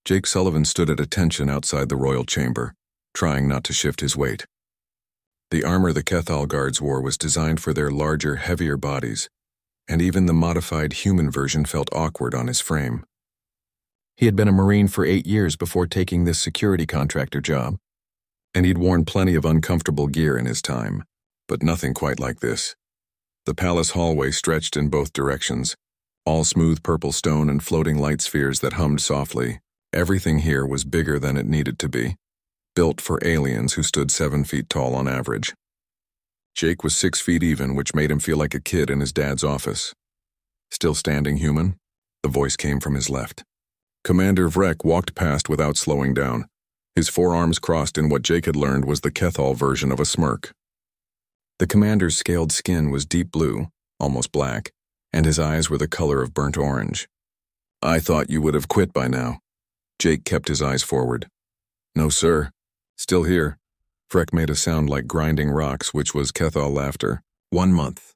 Jake Sullivan stood at attention outside the royal chamber, trying not to shift his weight. The armor the Kethal guards wore was designed for their larger, heavier bodies, and even the modified human version felt awkward on his frame. He had been a Marine for 8 years before taking this security contractor job, and he'd worn plenty of uncomfortable gear in his time, but nothing quite like this. The palace hallway stretched in both directions, all smooth purple stone and floating light spheres that hummed softly. Everything here was bigger than it needed to be, built for aliens who stood 7 feet tall on average. Jake was 6 feet even, which made him feel like a kid in his dad's office. "Still standing, human?" The voice came from his left. Commander Vrek walked past without slowing down, his forearms crossed in what Jake had learned was the Kethal version of a smirk. The commander's scaled skin was deep blue, almost black, and his eyes were the color of burnt orange. "I thought you would have quit by now." Jake kept his eyes forward. "No, sir. Still here." Vrek made a sound like grinding rocks, which was Kethal laughter. 1 month.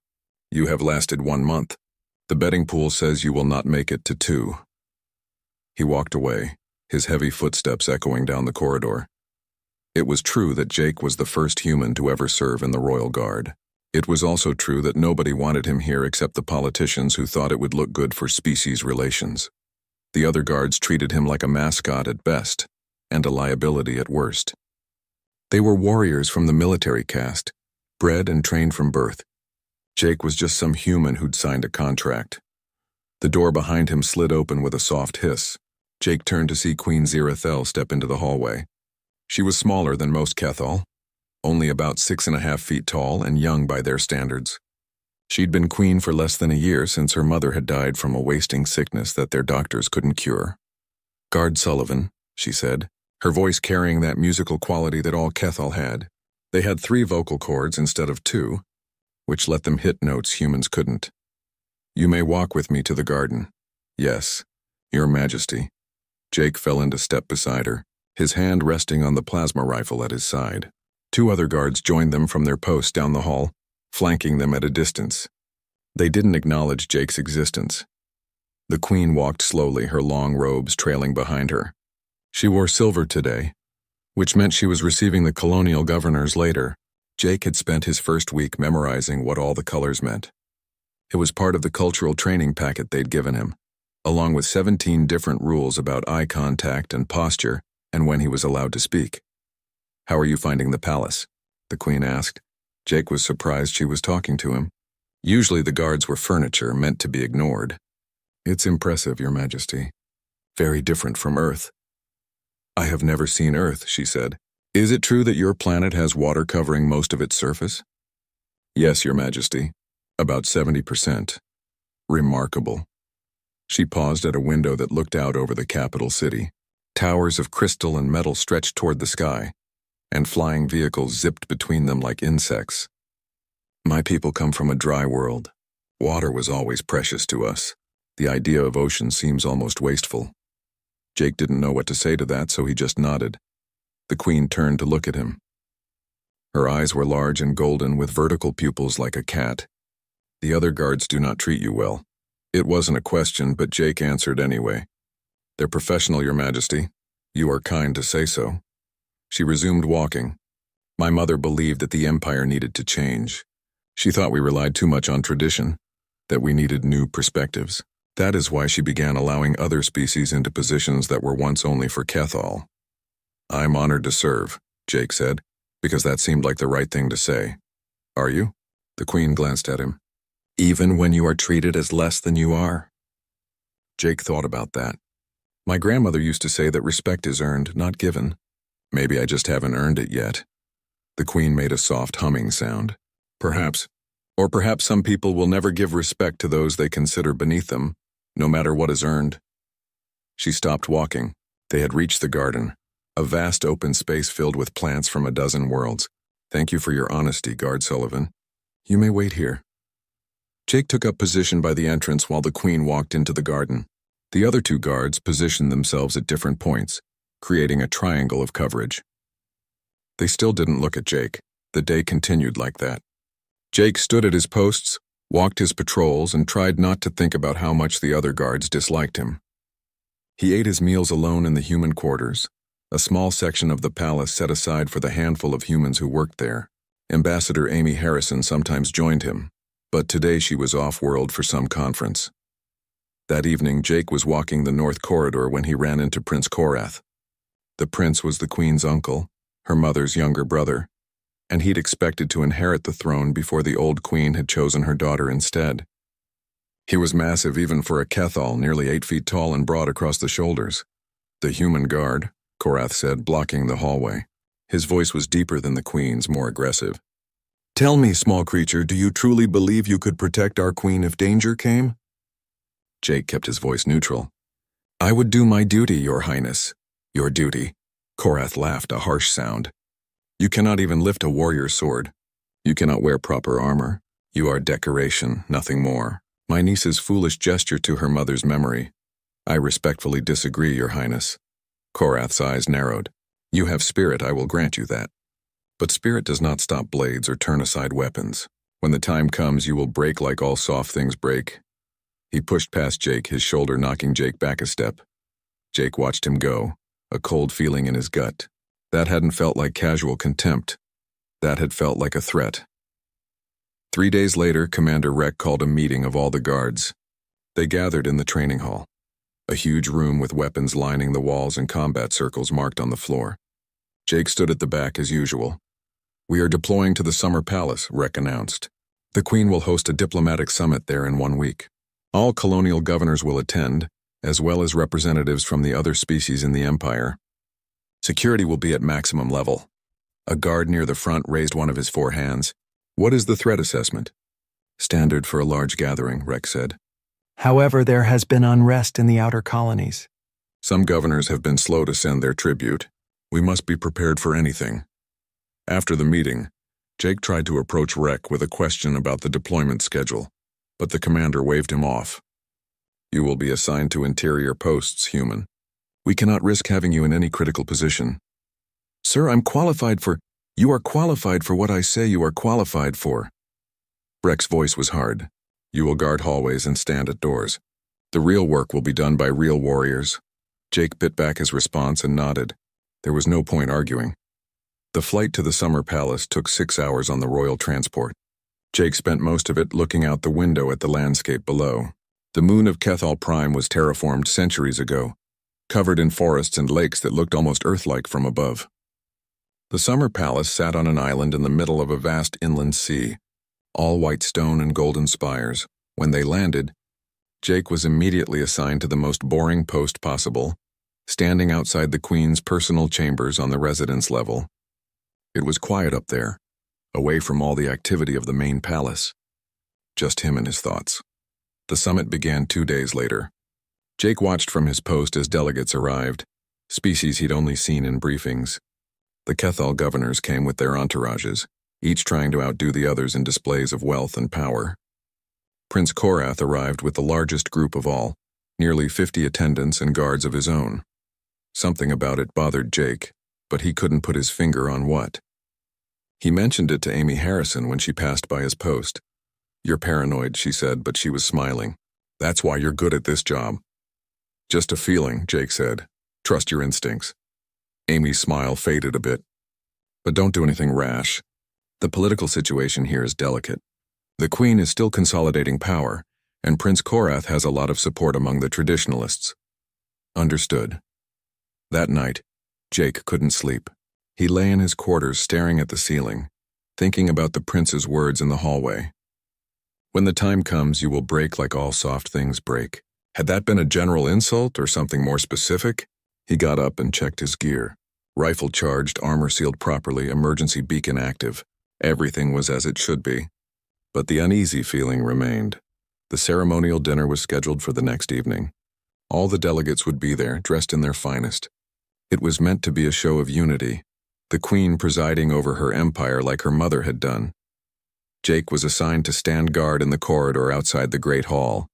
"You have lasted 1 month. The betting pool says you will not make it to 2. He walked away, his heavy footsteps echoing down the corridor. It was true that Jake was the first human to ever serve in the Royal Guard. It was also true that nobody wanted him here except the politicians who thought it would look good for species relations. The other guards treated him like a mascot at best, and a liability at worst. They were warriors from the military caste, bred and trained from birth. Jake was just some human who'd signed a contract. The door behind him slid open with a soft hiss. Jake turned to see Queen Zirathel step into the hallway. She was smaller than most Kethal, only about 6.5 feet tall and young by their standards. She'd been queen for less than a year since her mother had died from a wasting sickness that their doctors couldn't cure. "Guard Sullivan," she said, her voice carrying that musical quality that all Kethal had. They had 3 vocal cords instead of 2, which let them hit notes humans couldn't. "You may walk with me to the garden." "Yes, Your Majesty." Jake fell into step beside her, his hand resting on the plasma rifle at his side. 2 other guards joined them from their posts down the hall, flanking them at a distance. They didn't acknowledge Jake's existence. The queen walked slowly, her long robes trailing behind her. She wore silver today, which meant she was receiving the colonial governors later. Jake had spent his first week memorizing what all the colors meant. It was part of the cultural training packet they'd given him, along with 17 different rules about eye contact and posture and when he was allowed to speak. "How are you finding the palace?" the queen asked. Jake was surprised she was talking to him. Usually the guards were furniture meant to be ignored. "It's impressive, Your Majesty. Very different from Earth." "I have never seen Earth," she said. "Is it true that your planet has water covering most of its surface?" "Yes, Your Majesty. About 70%. Remarkable." She paused at a window that looked out over the capital city. Towers of crystal and metal stretched toward the sky, and flying vehicles zipped between them like insects. "My people come from a dry world. Water was always precious to us. The idea of ocean seems almost wasteful." Jake didn't know what to say to that, so he just nodded. The queen turned to look at him. Her eyes were large and golden with vertical pupils like a cat. "The other guards do not treat you well." It wasn't a question, but Jake answered anyway. "They're professional, Your Majesty. You are kind to say so." She resumed walking. "My mother believed that the Empire needed to change. She thought we relied too much on tradition, that we needed new perspectives. That is why she began allowing other species into positions that were once only for Kethal." "I'm honored to serve," Jake said, because that seemed like the right thing to say. "Are you?" The queen glanced at him. "Even when you are treated as less than you are?" Jake thought about that. "My grandmother used to say that respect is earned, not given. Maybe I just haven't earned it yet." The queen made a soft humming sound. "Perhaps. Or perhaps some people will never give respect to those they consider beneath them, no matter what is earned." She stopped walking. They had reached the garden, a vast open space filled with plants from a dozen worlds. "Thank you for your honesty, Guard Sullivan. You may wait here." Jake took up position by the entrance while the queen walked into the garden. The other 2 guards positioned themselves at different points, creating a triangle of coverage. They still didn't look at Jake. The day continued like that. Jake stood at his posts, walked his patrols, and tried not to think about how much the other guards disliked him. He ate his meals alone in the human quarters, a small section of the palace set aside for the handful of humans who worked there. Ambassador Amy Harrison sometimes joined him, but today she was off-world for some conference. That evening, Jake was walking the North Corridor when he ran into Prince Korath. The prince was the queen's uncle, her mother's younger brother, and he'd expected to inherit the throne before the old queen had chosen her daughter instead. He was massive even for a Kethal, nearly 8 feet tall and broad across the shoulders. "The human guard," Korath said, blocking the hallway. His voice was deeper than the queen's, more aggressive. "Tell me, small creature, do you truly believe you could protect our queen if danger came?" Jake kept his voice neutral. "I would do my duty, your highness." "Your duty?" Korath laughed, a harsh sound. "You cannot even lift a warrior's sword. You cannot wear proper armor. You are decoration, nothing more. My niece's foolish gesture to her mother's memory. I respectfully disagree, your highness." Korath's eyes narrowed. "You have spirit, I will grant you that. But spirit does not stop blades or turn aside weapons. When the time comes, you will break like all soft things break." He pushed past Jake, his shoulder knocking Jake back a step. Jake watched him go, a cold feeling in his gut. That hadn't felt like casual contempt. That had felt like a threat. 3 days later, Commander Rek called a meeting of all the guards. They gathered in the training hall, a huge room with weapons lining the walls and combat circles marked on the floor. Jake stood at the back as usual. "We are deploying to the Summer Palace," Rek announced. "The Queen will host a diplomatic summit there in 1 week. All colonial governors will attend, as well as representatives from the other species in the Empire. Security will be at maximum level." A guard near the front raised one of his 4 hands. "What is the threat assessment?" "Standard for a large gathering," Rek said. "However, there has been unrest in the outer colonies." "Some governors have been slow to send their tribute. We must be prepared for anything." After the meeting, Jake tried to approach Rek with a question about the deployment schedule, but the commander waved him off. "You will be assigned to interior posts, human. We cannot risk having you in any critical position." "Sir, I'm qualified for—" "You are qualified for what I say you are qualified for." Rek's voice was hard. "You will guard hallways and stand at doors. The real work will be done by real warriors." Jake bit back his response and nodded. There was no point arguing. The flight to the Summer Palace took 6 hours on the royal transport. Jake spent most of it looking out the window at the landscape below. The moon of Kethal Prime was terraformed centuries ago, covered in forests and lakes that looked almost Earth-like from above. The Summer Palace sat on an island in the middle of a vast inland sea, all white stone and golden spires. When they landed, Jake was immediately assigned to the most boring post possible, standing outside the Queen's personal chambers on the residence level. It was quiet up there, away from all the activity of the main palace. Just him and his thoughts. The summit began 2 days later. Jake watched from his post as delegates arrived, species he'd only seen in briefings. The Kethal governors came with their entourages, each trying to outdo the others in displays of wealth and power. Prince Korath arrived with the largest group of all, nearly 50 attendants and guards of his own. Something about it bothered Jake, but he couldn't put his finger on what. He mentioned it to Amy Harrison when she passed by his post. "You're paranoid," she said, but she was smiling. "That's why you're good at this job." "Just a feeling," Jake said. "Trust your instincts." Amy's smile faded a bit. "But don't do anything rash. The political situation here is delicate. The Queen is still consolidating power, and Prince Korath has a lot of support among the traditionalists." "Understood." That night, Jake couldn't sleep. He lay in his quarters staring at the ceiling, thinking about the prince's words in the hallway. "When the time comes, you will break like all soft things break." Had that been a general insult or something more specific? He got up and checked his gear. Rifle charged, armor sealed properly, emergency beacon active. Everything was as it should be. But the uneasy feeling remained. The ceremonial dinner was scheduled for the next evening. All the delegates would be there, dressed in their finest. It was meant to be a show of unity, the Queen presiding over her empire like her mother had done. Jake was assigned to stand guard in the corridor outside the Great Hall.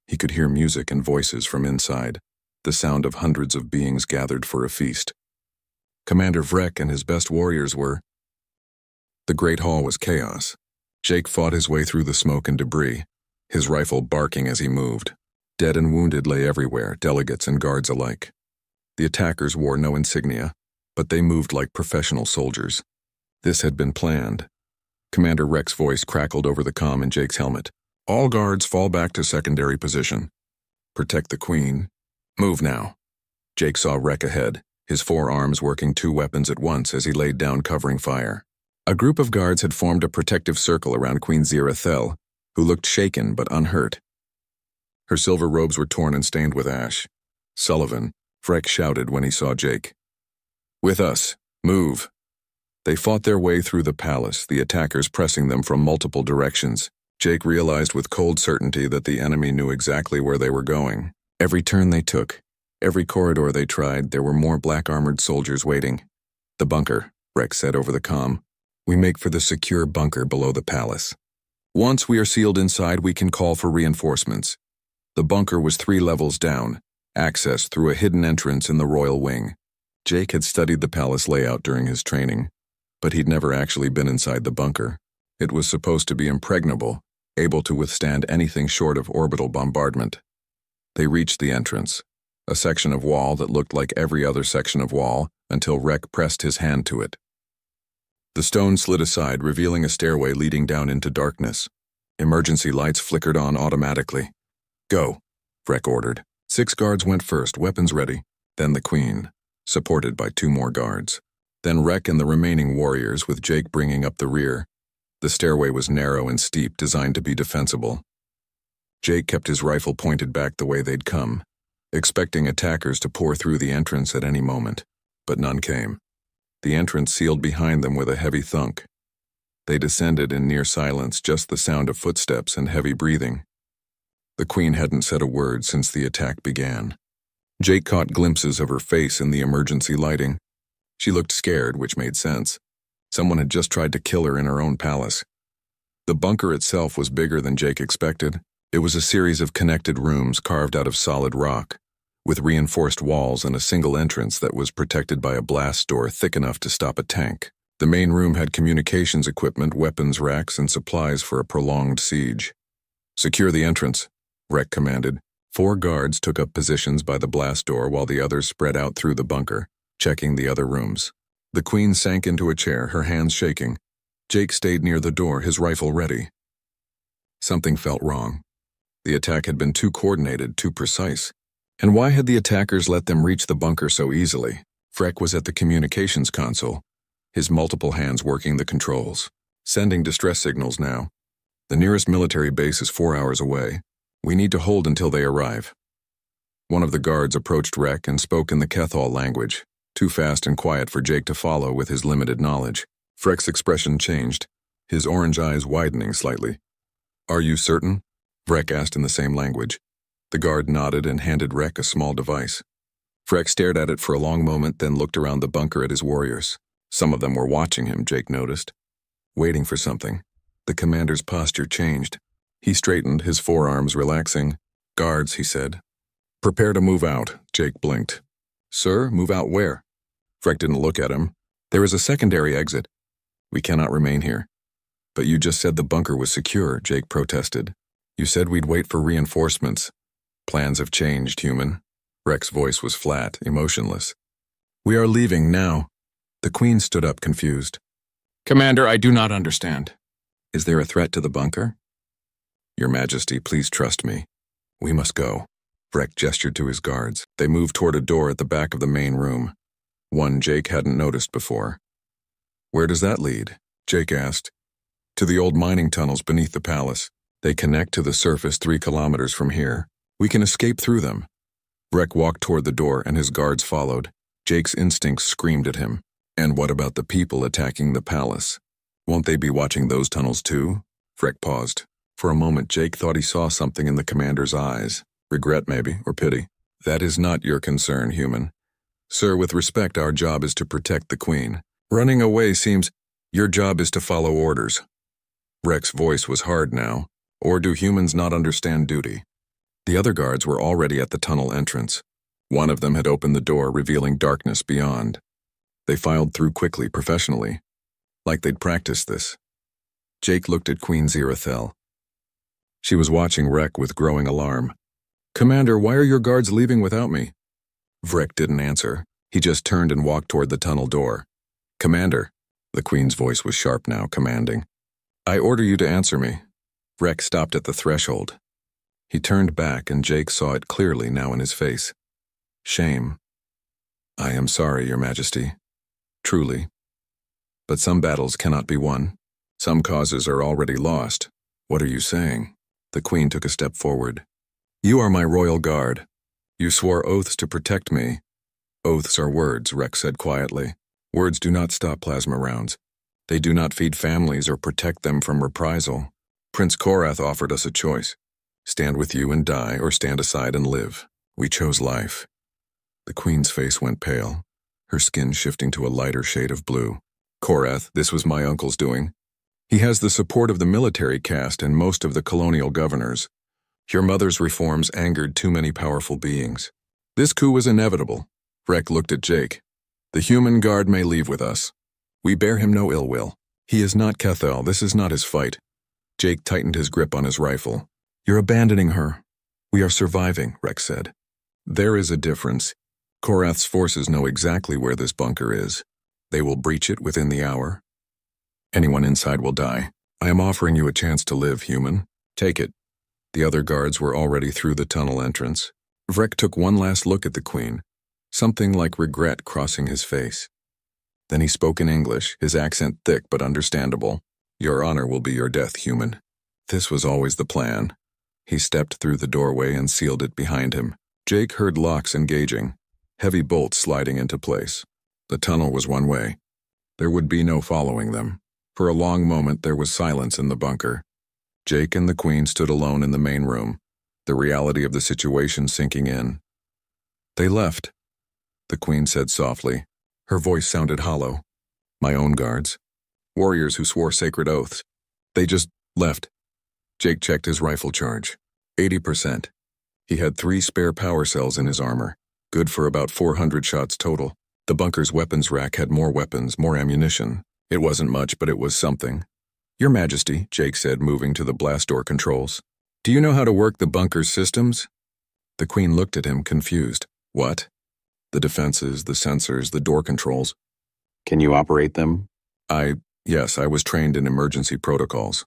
He could hear music and voices from inside, the sound of hundreds of beings gathered for a feast. Commander Vrek and his best warriors were. The Great Hall was chaos. Jake fought his way through the smoke and debris, his rifle barking as he moved. Dead and wounded lay everywhere, delegates and guards alike. The attackers wore no insignia, but they moved like professional soldiers. This had been planned. Commander Rex's voice crackled over the comm in Jake's helmet. All guards fall back to secondary position. Protect the Queen. Move now. Jake saw Rex ahead, his forearms working two weapons at once as he laid down covering fire. A group of guards had formed a protective circle around Queen Zirathel, who looked shaken but unhurt. Her silver robes were torn and stained with ash. Sullivan, Freck shouted when he saw Jake. With us. Move. They fought their way through the palace, the attackers pressing them from multiple directions. Jake realized with cold certainty that the enemy knew exactly where they were going. Every turn they took, every corridor they tried, there were more black-armored soldiers waiting. The bunker, Rex said over the comm. We make for the secure bunker below the palace. Once we are sealed inside, we can call for reinforcements. The bunker was 3 levels down, access through a hidden entrance in the royal wing. Jake had studied the palace layout during his training, but he'd never actually been inside the bunker. It was supposed to be impregnable, able to withstand anything short of orbital bombardment. They reached the entrance, a section of wall that looked like every other section of wall until Rex pressed his hand to it. The stone slid aside, revealing a stairway leading down into darkness. Emergency lights flickered on automatically. Go, Rex ordered. 6 guards went first, weapons ready, then the Queen, supported by 2 more guards. Then Rex and the remaining warriors, with Jake bringing up the rear. The stairway was narrow and steep, designed to be defensible. Jake kept his rifle pointed back the way they'd come, expecting attackers to pour through the entrance at any moment, but none came. The entrance sealed behind them with a heavy thunk. They descended in near silence, just the sound of footsteps and heavy breathing. The Queen hadn't said a word since the attack began. Jake caught glimpses of her face in the emergency lighting. She looked scared, which made sense. Someone had just tried to kill her in her own palace. The bunker itself was bigger than Jake expected. It was a series of connected rooms carved out of solid rock, with reinforced walls and a single entrance that was protected by a blast door thick enough to stop a tank. The main room had communications equipment, weapons racks, and supplies for a prolonged siege. Secure the entrance, Rex commanded. 4 guards took up positions by the blast door while the others spread out through the bunker, checking the other rooms. The Queen sank into a chair, her hands shaking. Jake stayed near the door, his rifle ready. Something felt wrong. The attack had been too coordinated, too precise. And why had the attackers let them reach the bunker so easily? Freck was at the communications console, his multiple hands working the controls. Sending distress signals now. The nearest military base is 4 hours away. We need to hold until they arrive. One of the guards approached Rex and spoke in the Kethal language, too fast and quiet for Jake to follow with his limited knowledge. Freck's expression changed, his orange eyes widening slightly. Are you certain? Rex asked in the same language. The guard nodded and handed Rex a small device. Freck stared at it for a long moment, then looked around the bunker at his warriors. Some of them were watching him, Jake noticed. Waiting for something. The commander's posture changed. He straightened, his forearms relaxing. Guards, he said. Prepare to move out, Jake blinked. Sir, move out where? Freck didn't look at him. There is a secondary exit. We cannot remain here. But you just said the bunker was secure, Jake protested. You said we'd wait for reinforcements. Plans have changed, human. Rex's voice was flat, emotionless. We are leaving now. The Queen stood up, confused. Commander, I do not understand. Is there a threat to the bunker? Your Majesty, please trust me. We must go. Rex gestured to his guards. They moved toward a door at the back of the main room, one Jake hadn't noticed before. Where does that lead? Jake asked. To the old mining tunnels beneath the palace. They connect to the surface 3 kilometers from here. We can escape through them. Rex walked toward the door and his guards followed. Jake's instincts screamed at him. And what about the people attacking the palace? Won't they be watching those tunnels too? Rex paused. For a moment, Jake thought he saw something in the commander's eyes. Regret, maybe, or pity. That is not your concern, human. Sir, with respect, our job is to protect the Queen. Running away seems... Your job is to follow orders. Rex's voice was hard now. Or do humans not understand duty? The other guards were already at the tunnel entrance. One of them had opened the door, revealing darkness beyond. They filed through quickly, professionally, like they'd practiced this. Jake looked at Queen Zirathel. She was watching Rex with growing alarm. Commander, why are your guards leaving without me? Vrek didn't answer. He just turned and walked toward the tunnel door. Commander, the Queen's voice was sharp now, commanding. I order you to answer me. Vrek stopped at the threshold. He turned back and Jake saw it clearly now in his face. Shame. I am sorry, Your Majesty. Truly. But some battles cannot be won. Some causes are already lost. What are you saying? The Queen took a step forward. You are my royal guard. You swore oaths to protect me. Oaths are words, Rex said quietly. Words do not stop plasma rounds. They do not feed families or protect them from reprisal. Prince Korath offered us a choice. Stand with you and die, or stand aside and live. We chose life. The Queen's face went pale, her skin shifting to a lighter shade of blue. Korath, this was my uncle's doing. He has the support of the military caste and most of the colonial governors. Your mother's reforms angered too many powerful beings. This coup was inevitable. Vrek looked at Jake. The human guard may leave with us. We bear him no ill will. He is not Kethel. This is not his fight. Jake tightened his grip on his rifle. You're abandoning her. We are surviving, Rex said. There is a difference. Korath's forces know exactly where this bunker is. They will breach it within the hour. Anyone inside will die. I am offering you a chance to live, human. Take it. The other guards were already through the tunnel entrance. Vrek took one last look at the Queen, something like regret crossing his face. Then he spoke in English, his accent thick but understandable. Your honor will be your death, human. This was always the plan. He stepped through the doorway and sealed it behind him. Jake heard locks engaging, heavy bolts sliding into place. The tunnel was one way. There would be no following them. For a long moment there was silence in the bunker. Jake and the Queen stood alone in the main room, the reality of the situation sinking in. They left, the Queen said softly. Her voice sounded hollow. My own guards. Warriors who swore sacred oaths. They just left. Jake checked his rifle charge. 80%. He had 3 spare power cells in his armor, good for about 400 shots total. The bunker's weapons rack had more weapons, more ammunition. It wasn't much, but it was something. Your Majesty, Jake said, moving to the blast door controls. Do you know how to work the bunker's systems? The Queen looked at him, confused. What? The defenses, the sensors, the door controls. Can you operate them? Yes, I was trained in emergency protocols.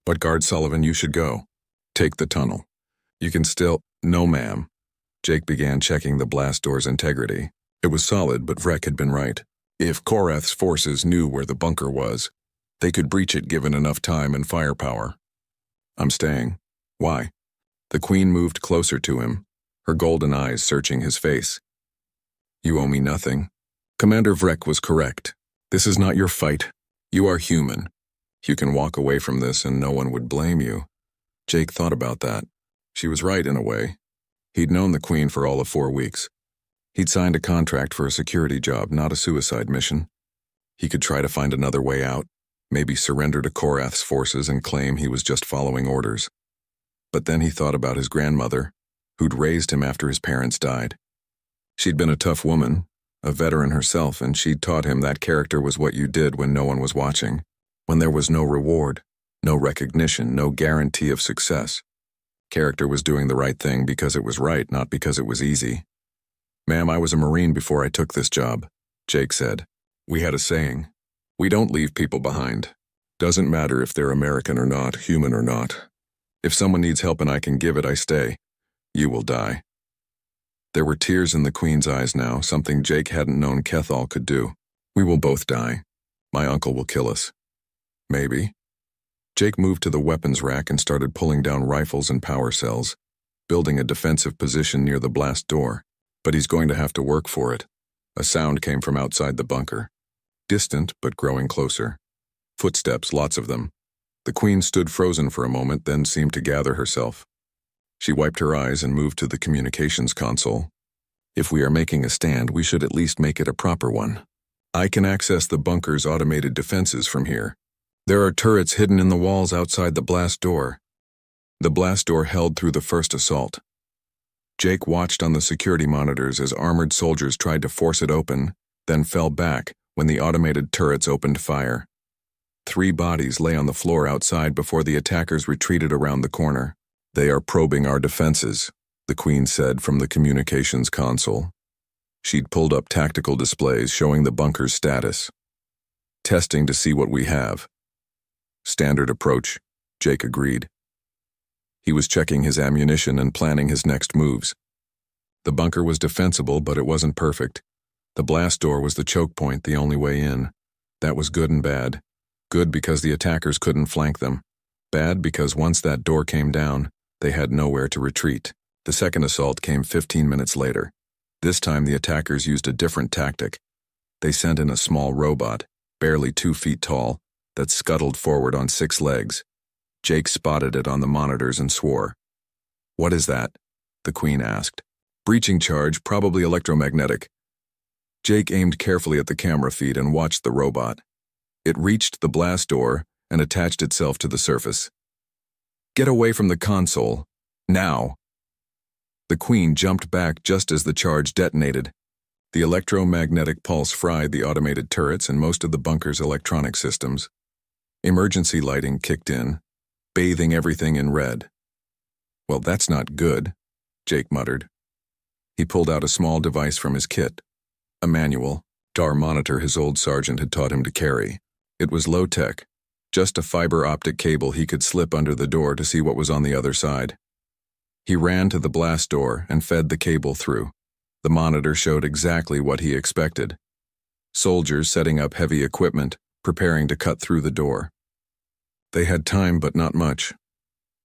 But Guard Sullivan, you should go. Take the tunnel. You can still... No, ma'am. Jake began checking the blast door's integrity. It was solid, but Vrek had been right. If Korath's forces knew where the bunker was, they could breach it given enough time and firepower. I'm staying. Why? The Queen moved closer to him, her golden eyes searching his face. You owe me nothing. Commander Vrek was correct. This is not your fight. You are human. You can walk away from this and no one would blame you. Jake thought about that. She was right in a way. He'd known the Queen for all of 4 weeks. He'd signed a contract for a security job, not a suicide mission. He could try to find another way out, maybe surrender to Korath's forces and claim he was just following orders. But then he thought about his grandmother, who'd raised him after his parents died. She'd been a tough woman, a veteran herself, and she'd taught him that character was what you did when no one was watching, when there was no reward, no recognition, no guarantee of success. Character was doing the right thing because it was right, not because it was easy. Ma'am, I was a Marine before I took this job, Jake said. We had a saying. We don't leave people behind. Doesn't matter if they're American or not, human or not. If someone needs help and I can give it, I stay. You will die. There were tears in the Queen's eyes now, something Jake hadn't known Kethal could do. We will both die. My uncle will kill us. Maybe. Jake moved to the weapons rack and started pulling down rifles and power cells, building a defensive position near the blast door. But he's going to have to work for it. A sound came from outside the bunker. Distant, but growing closer. Footsteps, lots of them. The Queen stood frozen for a moment, then seemed to gather herself. She wiped her eyes and moved to the communications console. If we are making a stand, we should at least make it a proper one. I can access the bunker's automated defenses from here. There are turrets hidden in the walls outside the blast door. The blast door held through the first assault. Jake watched on the security monitors as armored soldiers tried to force it open, then fell back when the automated turrets opened fire. 3 bodies lay on the floor outside before the attackers retreated around the corner. They are probing our defenses, the Queen said from the communications console. She'd pulled up tactical displays showing the bunker's status. Testing to see what we have. Standard approach, Jake agreed. He was checking his ammunition and planning his next moves. The bunker was defensible, but it wasn't perfect. The blast door was the choke point, the only way in. That was good and bad. Good because the attackers couldn't flank them. Bad because once that door came down, they had nowhere to retreat. The second assault came 15 minutes later. This time the attackers used a different tactic. They sent in a small robot, barely 2 feet tall, that scuttled forward on 6 legs. Jake spotted it on the monitors and swore. "What is that?" the Queen asked. "Breaching charge, probably electromagnetic." Jake aimed carefully at the camera feed and watched the robot. It reached the blast door and attached itself to the surface. "Get away from the console. Now!" The Queen jumped back just as the charge detonated. The electromagnetic pulse fried the automated turrets and most of the bunker's electronic systems. Emergency lighting kicked in, bathing everything in red. "Well, that's not good," Jake muttered. He pulled out a small device from his kit, a manual, DAR monitor his old sergeant had taught him to carry. It was low-tech, just a fiber optic cable he could slip under the door to see what was on the other side. He ran to the blast door and fed the cable through. The monitor showed exactly what he expected. Soldiers setting up heavy equipment, preparing to cut through the door. They had time, but not much.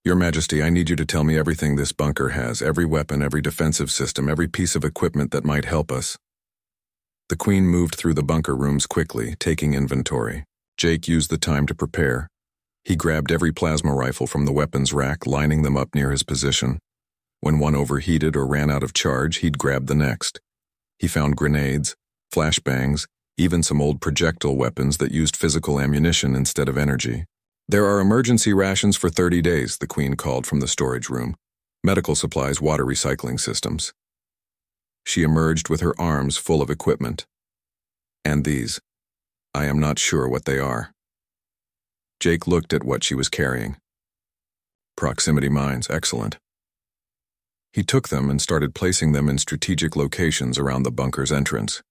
"Your Majesty, I need you to tell me everything this bunker has, every weapon, every defensive system, every piece of equipment that might help us." The Queen moved through the bunker rooms quickly, taking inventory. Jake used the time to prepare. He grabbed every plasma rifle from the weapons rack, lining them up near his position. When one overheated or ran out of charge, he'd grab the next. He found grenades, flashbangs, even some old projectile weapons that used physical ammunition instead of energy. "There are emergency rations for 30 days, the Queen called from the storage room. Medical supplies, water recycling systems. She emerged with her arms full of equipment. "And these. I am not sure what they are." Jake looked at what she was carrying. Proximity mines, excellent. He took them and started placing them in strategic locations around the bunker's entrance.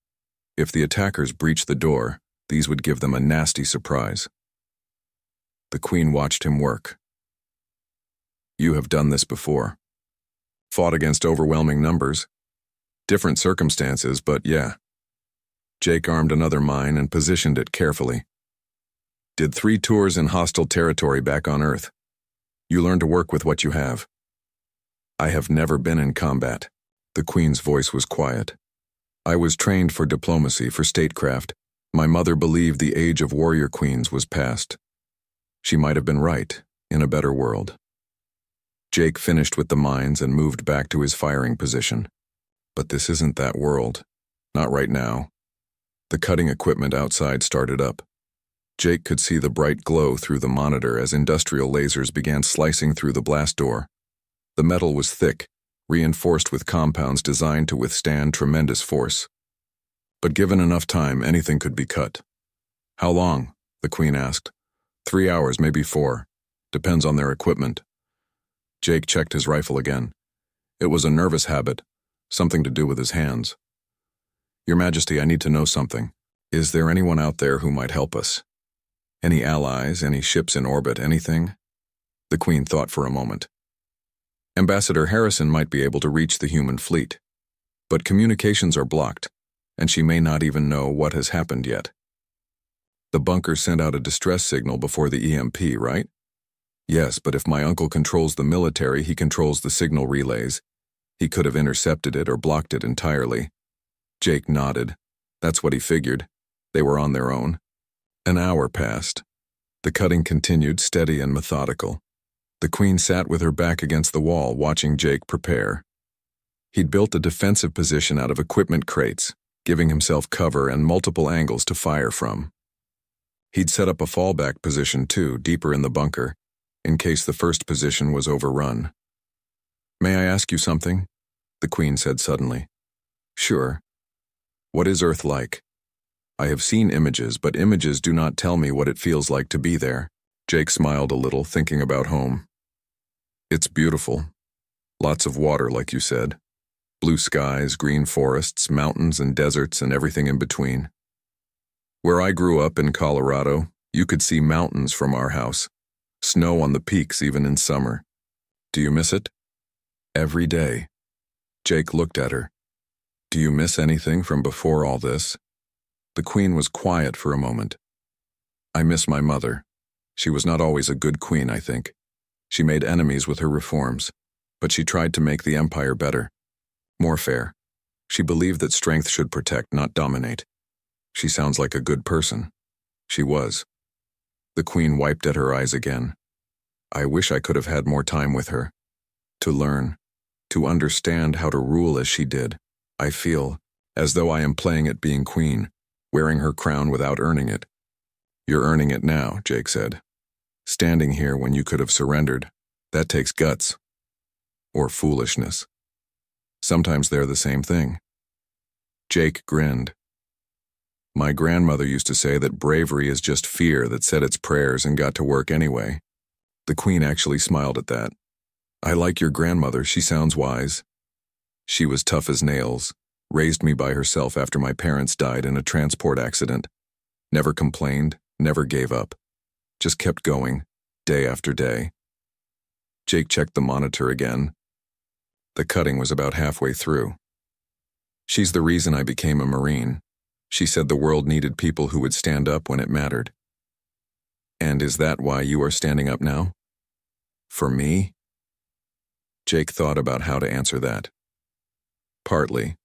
If the attackers breached the door, these would give them a nasty surprise. The Queen watched him work. "You have done this before. Fought against overwhelming numbers. Different circumstances, but yeah." Jake armed another mine and positioned it carefully. "Did 3 tours in hostile territory back on Earth. You learn to work with what you have." "I have never been in combat." The Queen's voice was quiet. "I was trained for diplomacy, for statecraft. My mother believed the age of warrior queens was past. She might have been right, in a better world." Jake finished with the mines and moved back to his firing position. But this isn't that world. Not right now. The cutting equipment outside started up. Jake could see the bright glow through the monitor as industrial lasers began slicing through the blast door. The metal was thick, reinforced with compounds designed to withstand tremendous force. But given enough time, anything could be cut. "How long?" the Queen asked. 3 hours, maybe 4. Depends on their equipment." Jake checked his rifle again. It was a nervous habit, something to do with his hands. "Your Majesty, I need to know something. Is there anyone out there who might help us? Any allies, any ships in orbit, anything?" The Queen thought for a moment. "Ambassador Harrison might be able to reach the human fleet. But communications are blocked, and she may not even know what has happened yet." "The bunker sent out a distress signal before the EMP, right?" "Yes, but if my uncle controls the military, he controls the signal relays. He could have intercepted it or blocked it entirely." Jake nodded. That's what he figured. They were on their own. An hour passed. The cutting continued, steady and methodical. The Queen sat with her back against the wall, watching Jake prepare. He'd built a defensive position out of equipment crates, giving himself cover and multiple angles to fire from. He'd set up a fallback position too, deeper in the bunker, in case the first position was overrun. "May I ask you something?" the Queen said suddenly. "Sure. What is Earth like? I have seen images, but images do not tell me what it feels like to be there." Jake smiled a little, thinking about home. "It's beautiful. Lots of water, like you said. Blue skies, green forests, mountains and deserts, and everything in between. Where I grew up in Colorado, you could see mountains from our house. Snow on the peaks even in summer. Do you miss it? Every day. Jake looked at her. Do you miss anything from before all this? The queen was quiet for a moment. I miss my mother. She was not always a good queen, I think. She made enemies with her reforms, but she tried to make the empire better, more fair. She believed that strength should protect, not dominate. She sounds like a good person. She was. The queen wiped at her eyes again. I wish I could have had more time with her. To learn, to understand how to rule as she did. I feel as though I am playing at being queen, wearing her crown without earning it. You're earning it now, Jake said. Standing here when you could have surrendered, that takes guts. Or foolishness. Sometimes they're the same thing. Jake grinned. My grandmother used to say that bravery is just fear that said its prayers and got to work anyway. The queen actually smiled at that. I like your grandmother, she sounds wise. She was tough as nails, raised me by herself after my parents died in a transport accident. Never complained, never gave up. Just kept going, day after day. Jake checked the monitor again. The cutting was about halfway through. She's the reason I became a Marine. She said the world needed people who would stand up when it mattered. And is that why you are standing up now? For me? Jake thought about how to answer that. Partly,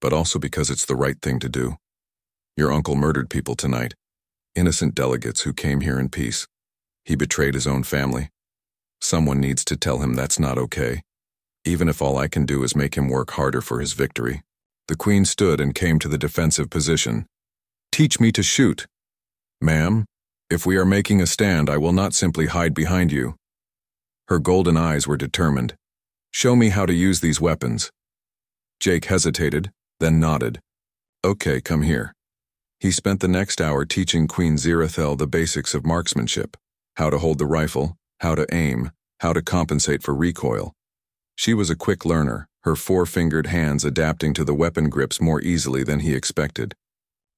but also because it's the right thing to do. Your uncle murdered people tonight, innocent delegates who came here in peace. He betrayed his own family. Someone needs to tell him that's not okay, even if all I can do is make him work harder for his victory. The queen stood and came to the defensive position. Teach me to shoot. Ma'am, if we are making a stand, I will not simply hide behind you. Her golden eyes were determined. Show me how to use these weapons. Jake hesitated, then nodded. Okay, come here. He spent the next hour teaching Queen Zirathel the basics of marksmanship, how to hold the rifle, how to aim, how to compensate for recoil. She was a quick learner, her four-fingered hands adapting to the weapon grips more easily than he expected.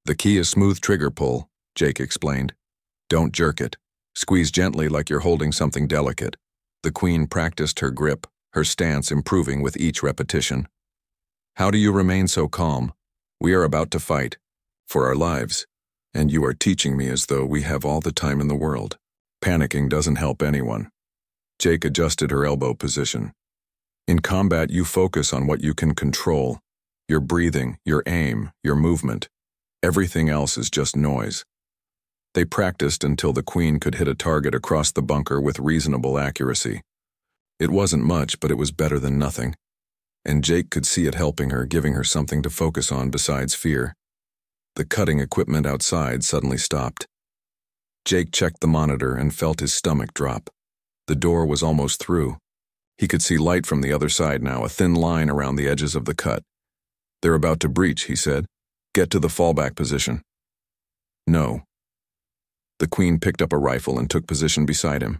The key is smooth trigger pull, Jake explained. Don't jerk it. Squeeze gently like you're holding something delicate. The queen practiced her grip, her stance improving with each repetition. How do you remain so calm? We are about to fight. For our lives. And you are teaching me as though we have all the time in the world. Panicking doesn't help anyone. Jake adjusted her elbow position. In combat, you focus on what you can control. Your breathing, your aim, your movement. Everything else is just noise. They practiced until the queen could hit a target across the bunker with reasonable accuracy. It wasn't much, but it was better than nothing. And Jake could see it helping her, giving her something to focus on besides fear. The cutting equipment outside suddenly stopped. Jake checked the monitor and felt his stomach drop. The door was almost through. He could see light from the other side now, a thin line around the edges of the cut. They're about to breach, he said. Get to the fallback position. No. The queen picked up a rifle and took position beside him.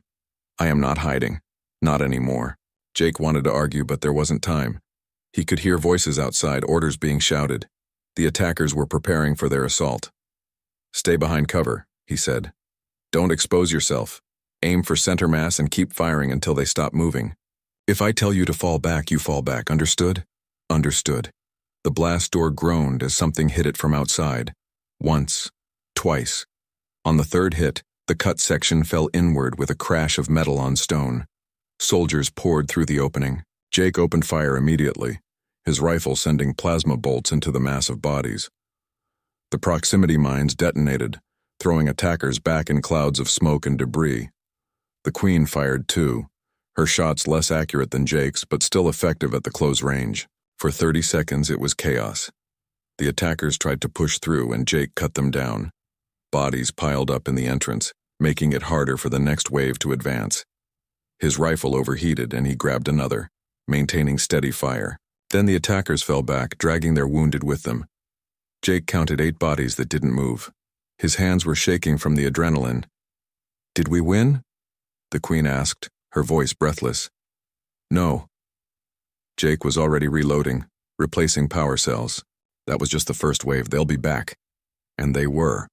I am not hiding. Not anymore. Jake wanted to argue, but there wasn't time. He could hear voices outside, orders being shouted. The attackers were preparing for their assault. Stay behind cover, he said. Don't expose yourself. Aim for center mass and keep firing until they stop moving. If I tell you to fall back, you fall back, understood? Understood. The blast door groaned as something hit it from outside. Once. Twice. On the third hit, the cut section fell inward with a crash of metal on stone. Soldiers poured through the opening. Jake opened fire immediately, his rifle sending plasma bolts into the mass of bodies. The proximity mines detonated, throwing attackers back in clouds of smoke and debris. The queen fired too, her shots less accurate than Jake's, but still effective at the close range. For 30 seconds it was chaos. The attackers tried to push through and Jake cut them down. Bodies piled up in the entrance, making it harder for the next wave to advance. His rifle overheated and he grabbed another, maintaining steady fire. Then the attackers fell back, dragging their wounded with them. Jake counted 8 bodies that didn't move. His hands were shaking from the adrenaline. Did we win? The queen asked, her voice breathless. No, Jake was already reloading, replacing power cells. That was just the first wave. They'll be back. And they were.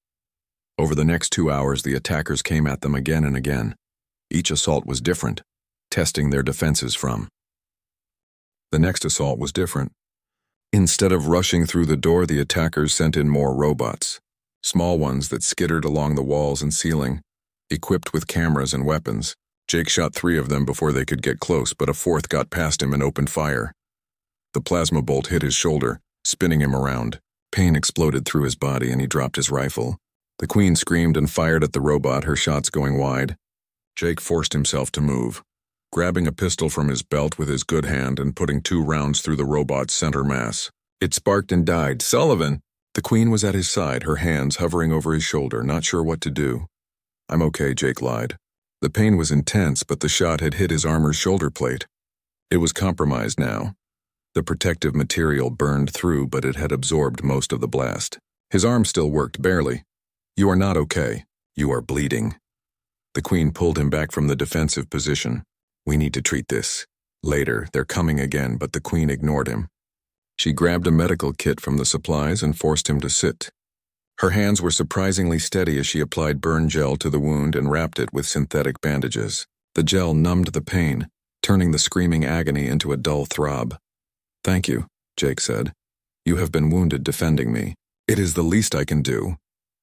Over the next 2 hours, the attackers came at them again and again. Each assault was different, testing their defenses from. The next assault was different. Instead of rushing through the door, the attackers sent in more robots. Small ones that skittered along the walls and ceiling, equipped with cameras and weapons. Jake shot 3 of them before they could get close, but a 4th got past him and opened fire. The plasma bolt hit his shoulder, spinning him around. Pain exploded through his body and he dropped his rifle. The Queen screamed and fired at the robot, her shots going wide. Jake forced himself to move, grabbing a pistol from his belt with his good hand and putting 2 rounds through the robot's center mass. It sparked and died. "Sullivan!" The Queen was at his side, her hands hovering over his shoulder, not sure what to do. "I'm okay," Jake lied. The pain was intense, but the shot had hit his armor's shoulder plate. It was compromised now. The protective material burned through, but it had absorbed most of the blast. His arm still worked, barely. "You are not okay. You are bleeding." The Queen pulled him back from the defensive position. "We need to treat this. Later, they're coming again," but the Queen ignored him. She grabbed a medical kit from the supplies and forced him to sit. Her hands were surprisingly steady as she applied burn gel to the wound and wrapped it with synthetic bandages. The gel numbed the pain, turning the screaming agony into a dull throb. "Thank you," Jake said. "You have been wounded defending me. It is the least I can do."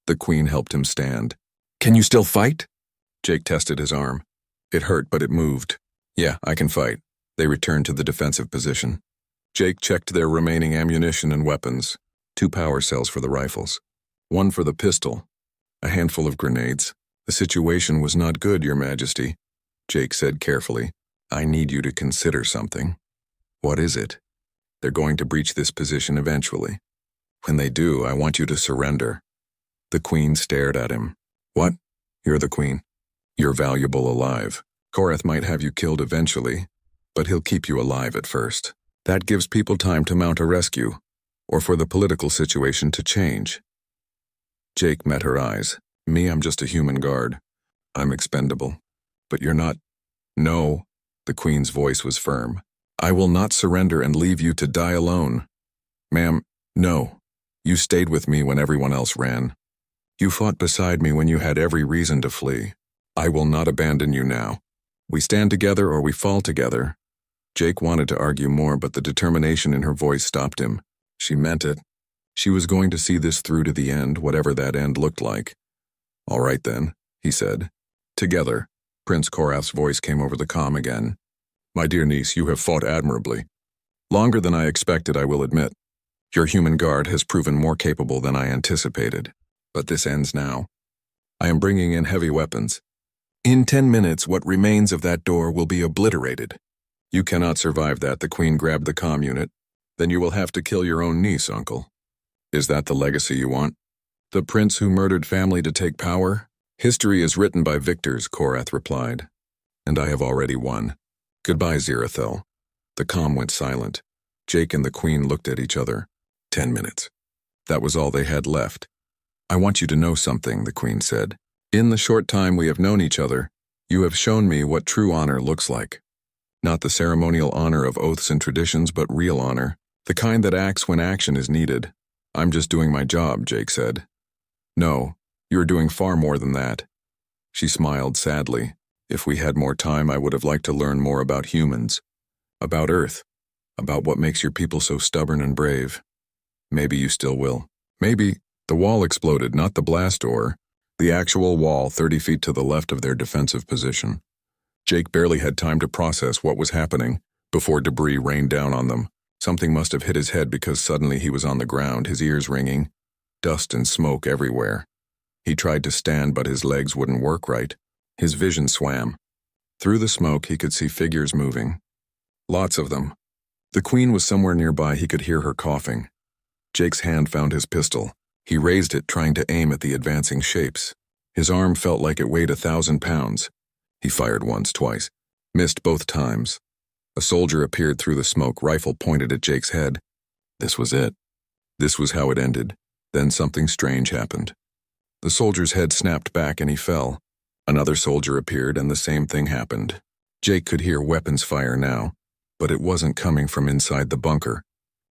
The Queen helped him stand. "Can you still fight?" Jake tested his arm. It hurt, but it moved. "Yeah, I can fight." They returned to the defensive position. Jake checked their remaining ammunition and weapons. 2 power cells for the rifles. 1 for the pistol. A handful of grenades. "The situation was not good, Your Majesty," Jake said carefully. "I need you to consider something." "What is it?" "They're going to breach this position eventually. When they do, I want you to surrender." The Queen stared at him. "What? You're the Queen. You're valuable alive. Korath might have you killed eventually, but he'll keep you alive at first. That gives people time to mount a rescue, or for the political situation to change." Jake met her eyes. "Me, I'm just a human guard. I'm expendable. But you're not." "No." The Queen's voice was firm. "I will not surrender and leave you to die alone. Ma'am, no. You stayed with me when everyone else ran. You fought beside me when you had every reason to flee. I will not abandon you now. We stand together or we fall together." Jake wanted to argue more, but the determination in her voice stopped him. She meant it. She was going to see this through to the end, whatever that end looked like. "All right then," he said. "Together." Prince Korath's voice came over the comm again. "My dear niece, you have fought admirably. Longer than I expected, I will admit. Your human guard has proven more capable than I anticipated. But this ends now. I am bringing in heavy weapons. In 10 minutes, what remains of that door will be obliterated. You cannot survive that." The Queen grabbed the comm unit. "Then you will have to kill your own niece, uncle." "Is that the legacy you want? The prince who murdered family to take power? History is written by victors," Korath replied. "And I have already won. Goodbye, Zirathel." The comm went silent. Jake and the Queen looked at each other. 10 minutes. That was all they had left. "I want you to know something," the Queen said. "In the short time we have known each other, you have shown me what true honor looks like. Not the ceremonial honor of oaths and traditions, but real honor. The kind that acts when action is needed." "I'm just doing my job," Jake said. "No, you're doing far more than that." She smiled sadly. "If we had more time, I would have liked to learn more about humans. About Earth. About what makes your people so stubborn and brave. Maybe you still will. Maybe." The wall exploded, not the blast door. The actual wall 30 feet to the left of their defensive position. Jake barely had time to process what was happening before debris rained down on them. Something must have hit his head because suddenly he was on the ground, his ears ringing. Dust and smoke everywhere. He tried to stand, but his legs wouldn't work right. His vision swam. Through the smoke, he could see figures moving. Lots of them. The Queen was somewhere nearby. He could hear her coughing. Jake's hand found his pistol. He raised it, trying to aim at the advancing shapes. His arm felt like it weighed 1,000 pounds. He fired once, twice. Missed both times. A soldier appeared through the smoke, rifle pointed at Jake's head. This was it. This was how it ended. Then something strange happened. The soldier's head snapped back and he fell. Another soldier appeared and the same thing happened. Jake could hear weapons fire now, but it wasn't coming from inside the bunker.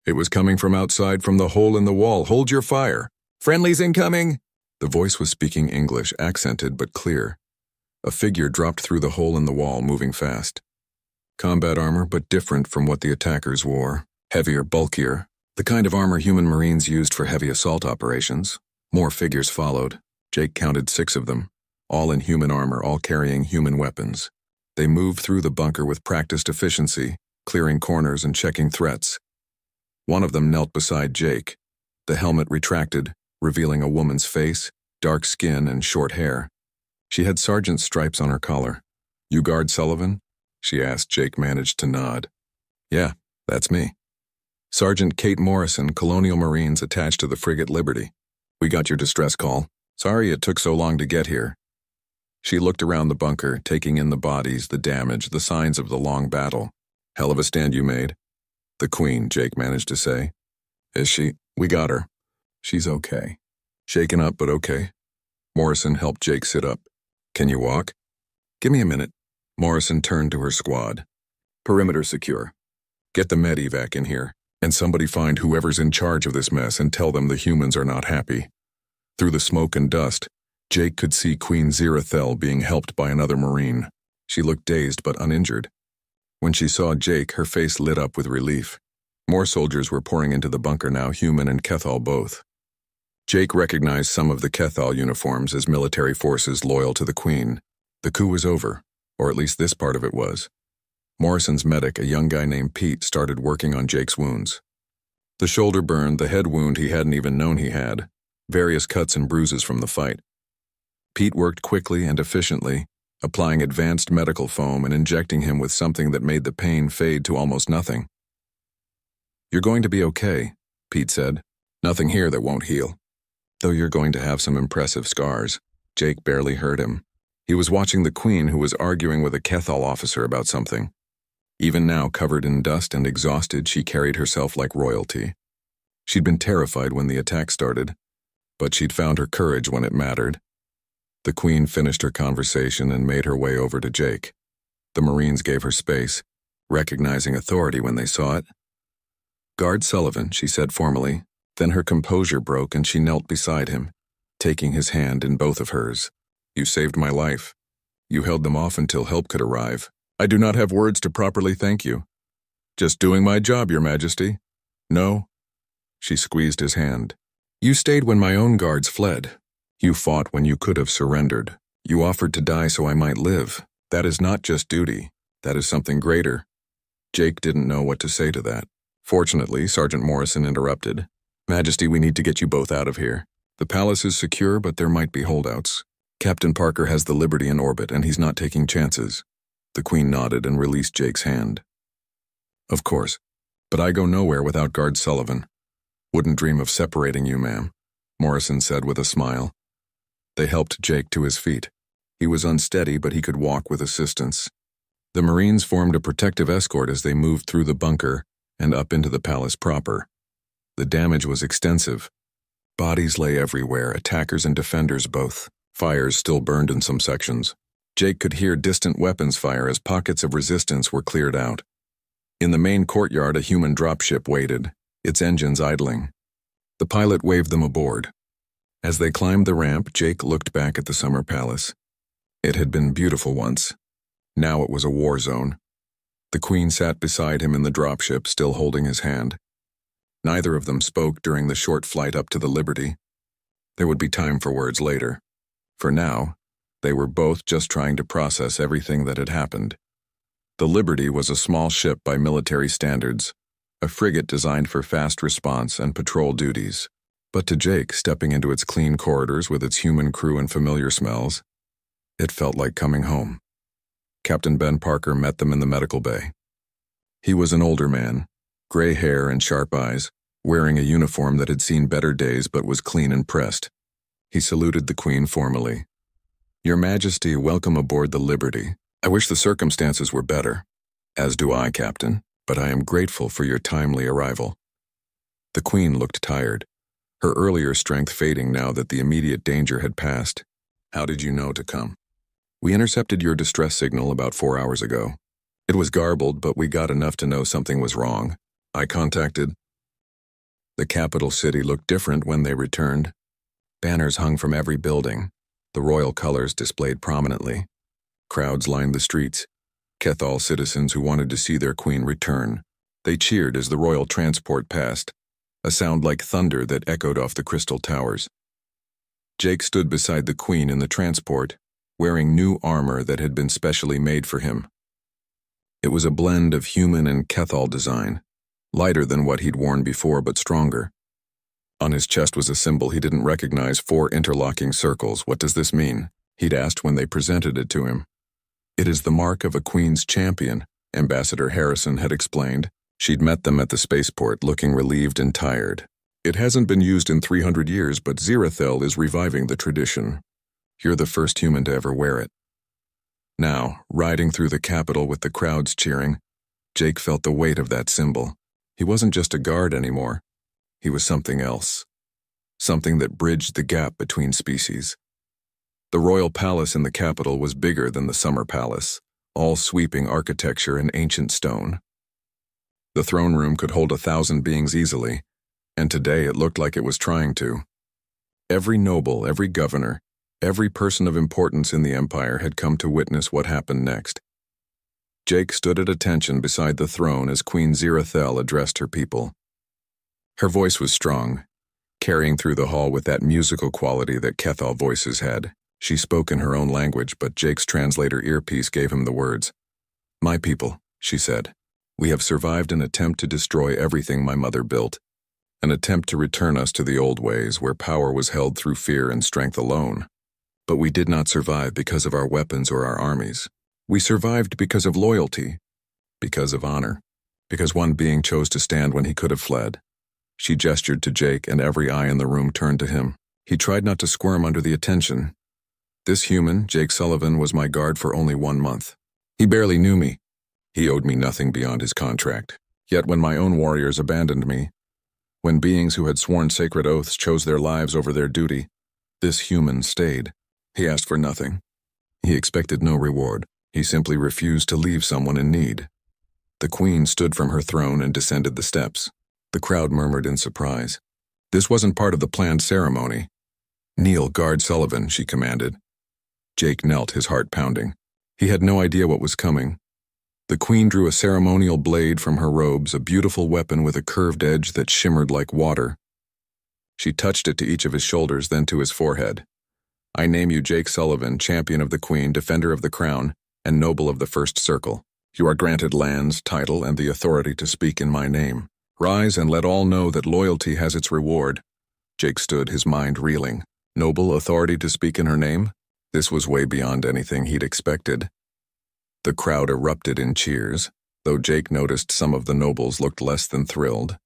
It was coming from outside, from the hole in the wall. "Hold your fire! Friendlies incoming!" The voice was speaking English, accented but clear. A figure dropped through the hole in the wall, moving fast. Combat armor, but different from what the attackers wore. Heavier, bulkier, the kind of armor human Marines used for heavy assault operations. More figures followed. Jake counted 6 of them, all in human armor, all carrying human weapons. They moved through the bunker with practiced efficiency, clearing corners and checking threats. One of them knelt beside Jake. The helmet retracted, revealing a woman's face, dark skin, and short hair. She had sergeant's stripes on her collar. "You guard Sullivan?" she asked. Jake managed to nod. "Yeah, that's me. Sergeant Kate Morrison, Colonial Marines attached to the frigate Liberty. We got your distress call. Sorry it took so long to get here." She looked around the bunker, taking in the bodies, the damage, the signs of the long battle. "Hell of a stand you made." "The Queen," Jake managed to say. "Is she?" "We got her. She's okay. Shaken up, but okay." Morrison helped Jake sit up. "Can you walk?" "Give me a minute." Morrison turned to her squad. "Perimeter secure. Get the med evac in here, and somebody find whoever's in charge of this mess and tell them the humans are not happy." Through the smoke and dust, Jake could see Queen Zirathel being helped by another Marine. She looked dazed but uninjured. When she saw Jake, her face lit up with relief. More soldiers were pouring into the bunker now, human and Kethal both. Jake recognized some of the Kethal uniforms as military forces loyal to the Queen. The coup was over, or at least this part of it was. Morrison's medic, a young guy named Pete, started working on Jake's wounds. The shoulder burn, the head wound he hadn't even known he had, various cuts and bruises from the fight. Pete worked quickly and efficiently, applying advanced medical foam and injecting him with something that made the pain fade to almost nothing. "You're going to be okay," Pete said. "Nothing here that won't heal. Though you're going to have some impressive scars." Jake barely heard him. He was watching the Queen, who was arguing with a Kethal officer about something. Even now, covered in dust and exhausted, she carried herself like royalty. She'd been terrified when the attack started, but she'd found her courage when it mattered. The Queen finished her conversation and made her way over to Jake. The Marines gave her space, recognizing authority when they saw it. "Guard Sullivan," she said formally. Then her composure broke and she knelt beside him, taking his hand in both of hers. "You saved my life. You held them off until help could arrive. I do not have words to properly thank you." "Just doing my job, Your Majesty." "No." She squeezed his hand. "You stayed when my own guards fled. You fought when you could have surrendered. You offered to die so I might live. That is not just duty. That is something greater." Jake didn't know what to say to that. Fortunately, Sergeant Morrison interrupted. "Majesty, we need to get you both out of here. The palace is secure, but there might be holdouts. Captain Parker has the Liberty in orbit, and he's not taking chances." The Queen nodded and released Jake's hand. "Of course, but I go nowhere without Guard Sullivan. Wouldn't dream of separating you, ma'am," Morrison said with a smile. They helped Jake to his feet. He was unsteady, but he could walk with assistance. The Marines formed a protective escort as they moved through the bunker and up into the palace proper. The damage was extensive. Bodies lay everywhere, attackers and defenders both. Fires still burned in some sections. Jake could hear distant weapons fire as pockets of resistance were cleared out. In the main courtyard, a human dropship waited, its engines idling. The pilot waved them aboard. As they climbed the ramp, Jake looked back at the summer palace. It had been beautiful once. Now it was a war zone. The Queen sat beside him in the dropship, still holding his hand. Neither of them spoke during the short flight up to the Liberty. There would be time for words later. For now, they were both just trying to process everything that had happened. The Liberty was a small ship by military standards, a frigate designed for fast response and patrol duties. But to Jake, stepping into its clean corridors with its human crew and familiar smells, it felt like coming home. Captain Ben Parker met them in the medical bay. He was an older man, gray hair and sharp eyes, wearing a uniform that had seen better days but was clean and pressed. He saluted the Queen formally. "Your Majesty, welcome aboard the Liberty. I wish the circumstances were better." "As do I, Captain, but I am grateful for your timely arrival." The Queen looked tired, her earlier strength fading now that the immediate danger had passed. "How did you know to come?" "We intercepted your distress signal about 4 hours ago. It was garbled, but we got enough to know something was wrong. I contacted. The capital city looked different when they returned. Banners hung from every building, the royal colors displayed prominently. Crowds lined the streets, Kethal citizens who wanted to see their queen return. They cheered as the royal transport passed, a sound like thunder that echoed off the crystal towers. Jake stood beside the queen in the transport, wearing new armor that had been specially made for him. It was a blend of human and Kethal design, lighter than what he'd worn before but stronger. On his chest was a symbol he didn't recognize, 4 interlocking circles. What does this mean? He'd asked when they presented it to him. It is the mark of a queen's champion, Ambassador Harrison had explained. She'd met them at the spaceport, looking relieved and tired. It hasn't been used in 300 years, but Zirathel is reviving the tradition. You're the first human to ever wear it. Now, riding through the capital with the crowds cheering, Jake felt the weight of that symbol. He wasn't just a guard anymore. He was something else. Something that bridged the gap between species. The royal palace in the capital was bigger than the summer palace, all sweeping architecture and ancient stone. The throne room could hold 1,000 beings easily, and today it looked like it was trying to. Every noble, every governor, every person of importance in the empire had come to witness what happened next. Jake stood at attention beside the throne as Queen Zirathel addressed her people. Her voice was strong, carrying through the hall with that musical quality that Kethal voices had. She spoke in her own language, but Jake's translator earpiece gave him the words. "My people," she said, "we have survived an attempt to destroy everything my mother built, an attempt to return us to the old ways where power was held through fear and strength alone. But we did not survive because of our weapons or our armies. We survived because of loyalty, because of honor, because one being chose to stand when he could have fled." She gestured to Jake, and every eye in the room turned to him. He tried not to squirm under the attention. This human, Jake Sullivan, was my guard for only 1 month. He barely knew me. He owed me nothing beyond his contract. Yet when my own warriors abandoned me, when beings who had sworn sacred oaths chose their lives over their duty, this human stayed. He asked for nothing. He expected no reward. He simply refused to leave someone in need. The queen stood from her throne and descended the steps. The crowd murmured in surprise. This wasn't part of the planned ceremony. "Kneel, guard Sullivan," she commanded. Jake knelt, his heart pounding. He had no idea what was coming. The queen drew a ceremonial blade from her robes, a beautiful weapon with a curved edge that shimmered like water. She touched it to each of his shoulders, then to his forehead. "I name you Jake Sullivan, champion of the queen, defender of the crown, and noble of the first circle. You are granted lands, title, and the authority to speak in my name. Rise and let all know that loyalty has its reward." Jake stood, his mind reeling. Noble authority to speak in her name? This was way beyond anything he'd expected. The crowd erupted in cheers, though Jake noticed some of the nobles looked less than thrilled.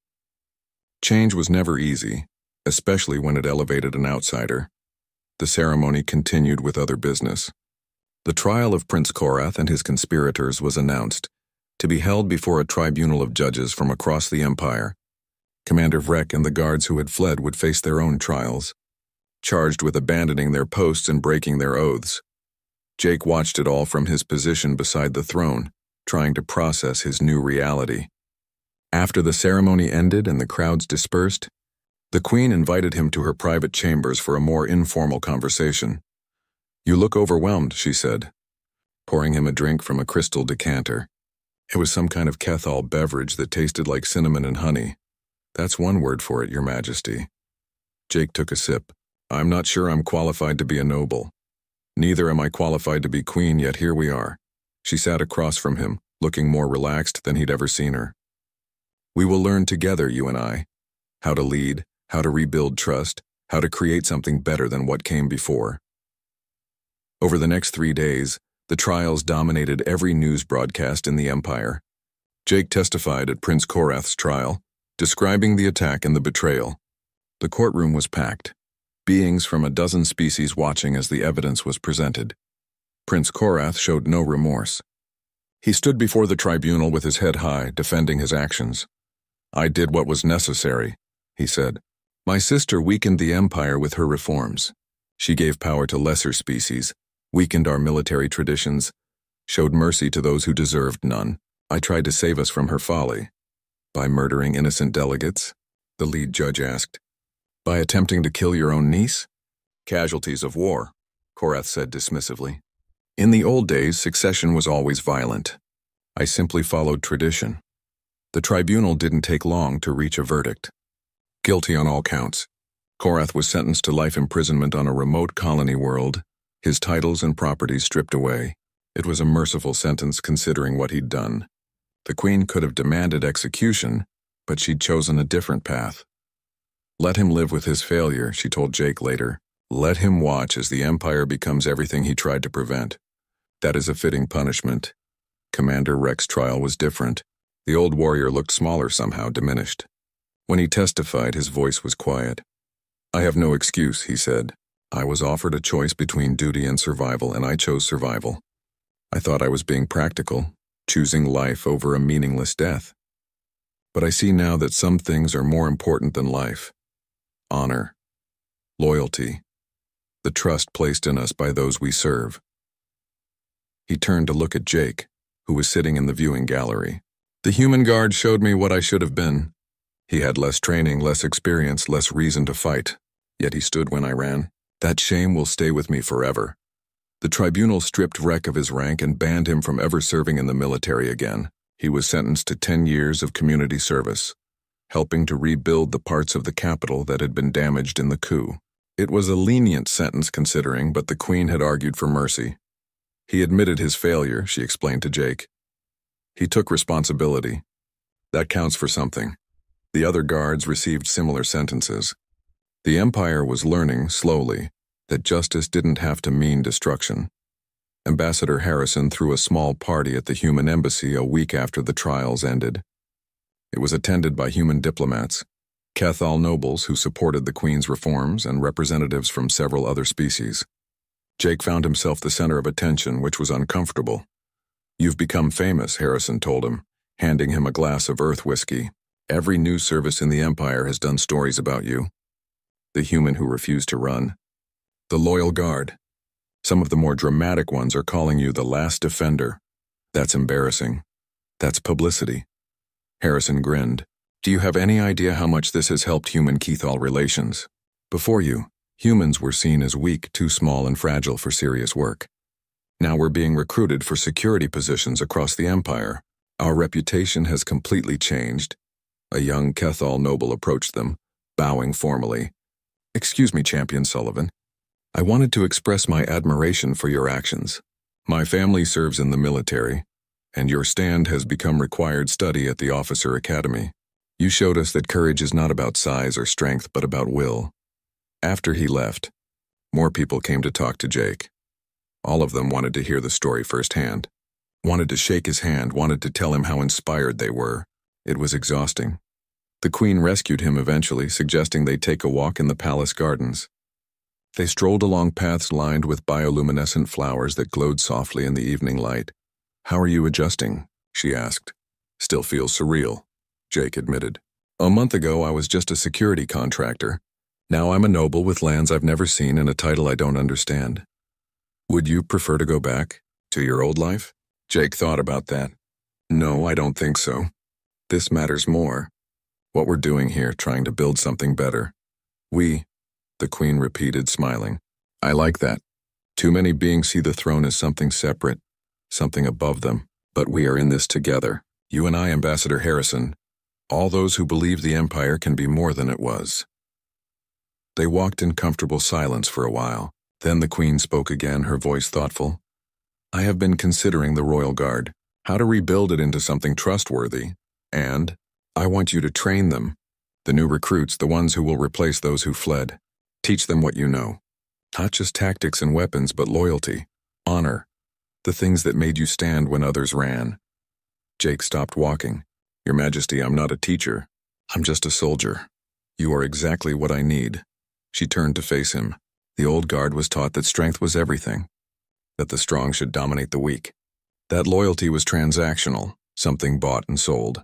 Change was never easy, especially when it elevated an outsider. The ceremony continued with other business. The trial of Prince Korath and his conspirators was announced, to be held before a tribunal of judges from across the empire. Commander Vrek and the guards who had fled would face their own trials, charged with abandoning their posts and breaking their oaths. Jake watched it all from his position beside the throne, trying to process his new reality. After the ceremony ended and the crowds dispersed, the queen invited him to her private chambers for a more informal conversation. "You look overwhelmed," she said, pouring him a drink from a crystal decanter. It was some kind of Kethal beverage that tasted like cinnamon and honey. "That's one word for it, Your Majesty." Jake took a sip. "I'm not sure I'm qualified to be a noble. Neither am I qualified to be queen, yet here we are." She sat across from him, looking more relaxed than he'd ever seen her. "We will learn together, you and I, how to lead, how to rebuild trust, how to create something better than what came before." Over the next 3 days, the trials dominated every news broadcast in the empire. Jake testified at Prince Korath's trial, describing the attack and the betrayal. The courtroom was packed, beings from a dozen species watching as the evidence was presented. Prince Korath showed no remorse. He stood before the tribunal with his head high, defending his actions. "I did what was necessary," he said. "My sister weakened the empire with her reforms. She gave power to lesser species, weakened our military traditions, showed mercy to those who deserved none. I tried to save us from her folly. By murdering innocent delegates? The lead judge asked. By attempting to kill your own niece? Casualties of war, Korath said dismissively. In the old days, succession was always violent. I simply followed tradition. The tribunal didn't take long to reach a verdict. Guilty on all counts. Korath was sentenced to life imprisonment on a remote colony world, his titles and properties stripped away. It was a merciful sentence considering what he'd done. The Queen could have demanded execution, but she'd chosen a different path. Let him live with his failure, she told Jake later. Let him watch as the Empire becomes everything he tried to prevent. That is a fitting punishment. Commander Rex's trial was different. The old warrior looked smaller somehow, diminished. When he testified, his voice was quiet. I have no excuse, he said. I was offered a choice between duty and survival, and I chose survival. I thought I was being practical, choosing life over a meaningless death. But I see now that some things are more important than life. Honor, loyalty, the trust placed in us by those we serve. He turned to look at Jake, who was sitting in the viewing gallery. The human guard showed me what I should have been. He had less training, less experience, less reason to fight. Yet he stood when I ran. That shame will stay with me forever. The tribunal stripped Rek of his rank and banned him from ever serving in the military again. He was sentenced to 10 years of community service, helping to rebuild the parts of the capital that had been damaged in the coup. It was a lenient sentence considering, but the Queen had argued for mercy. He admitted his failure, she explained to Jake. He took responsibility. That counts for something. The other guards received similar sentences. The Empire was learning, slowly, that justice didn't have to mean destruction. Ambassador Harrison threw a small party at the human embassy a week after the trials ended. It was attended by human diplomats, Cathal nobles who supported the Queen's reforms, and representatives from several other species. Jake found himself the center of attention, which was uncomfortable. You've become famous, Harrison told him, handing him a glass of Earth whiskey. Every news service in the Empire has done stories about you. The human who refused to run. The loyal guard. Some of the more dramatic ones are calling you the last defender. That's embarrassing. That's publicity. Harrison grinned. Do you have any idea how much this has helped human-Cathal relations? Before you, humans were seen as weak, too small and fragile for serious work. Now we're being recruited for security positions across the Empire. Our reputation has completely changed. A young Cathal noble approached them, bowing formally. Excuse me, Champion Sullivan. I wanted to express my admiration for your actions. My family serves in the military, and your stand has become required study at the Officer Academy. You showed us that courage is not about size or strength, but about will. After he left, more people came to talk to Jake. All of them wanted to hear the story firsthand, wanted to shake his hand, wanted to tell him how inspired they were. It was exhausting. The Queen rescued him eventually, suggesting they take a walk in the palace gardens. They strolled along paths lined with bioluminescent flowers that glowed softly in the evening light. How are you adjusting? She asked. Still feels surreal, Jake admitted. A month ago, I was just a security contractor. Now I'm a noble with lands I've never seen and a title I don't understand. Would you prefer to go back to your old life? Jake thought about that. No, I don't think so. This matters more. What we're doing here, trying to build something better. We, the Queen repeated, smiling. I like that. Too many beings see the throne as something separate, something above them. But we are in this together. You and I, Ambassador Harrison. All those who believe the Empire can be more than it was. They walked in comfortable silence for a while. Then the Queen spoke again, her voice thoughtful. I have been considering the Royal Guard, how to rebuild it into something trustworthy, and I want you to train them, the new recruits, the ones who will replace those who fled. Teach them what you know. Not just tactics and weapons, but loyalty, honor, the things that made you stand when others ran. Jake stopped walking. Your Majesty, I'm not a teacher. I'm just a soldier. You are exactly what I need. She turned to face him. The old guard was taught that strength was everything, that the strong should dominate the weak. That loyalty was transactional, something bought and sold.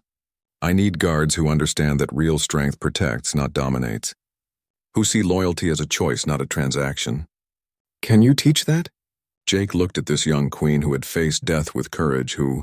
I need guards who understand that real strength protects, not dominates. Who see loyalty as a choice, not a transaction. Can you teach that? Jake looked at this young queen who had faced death with courage, who,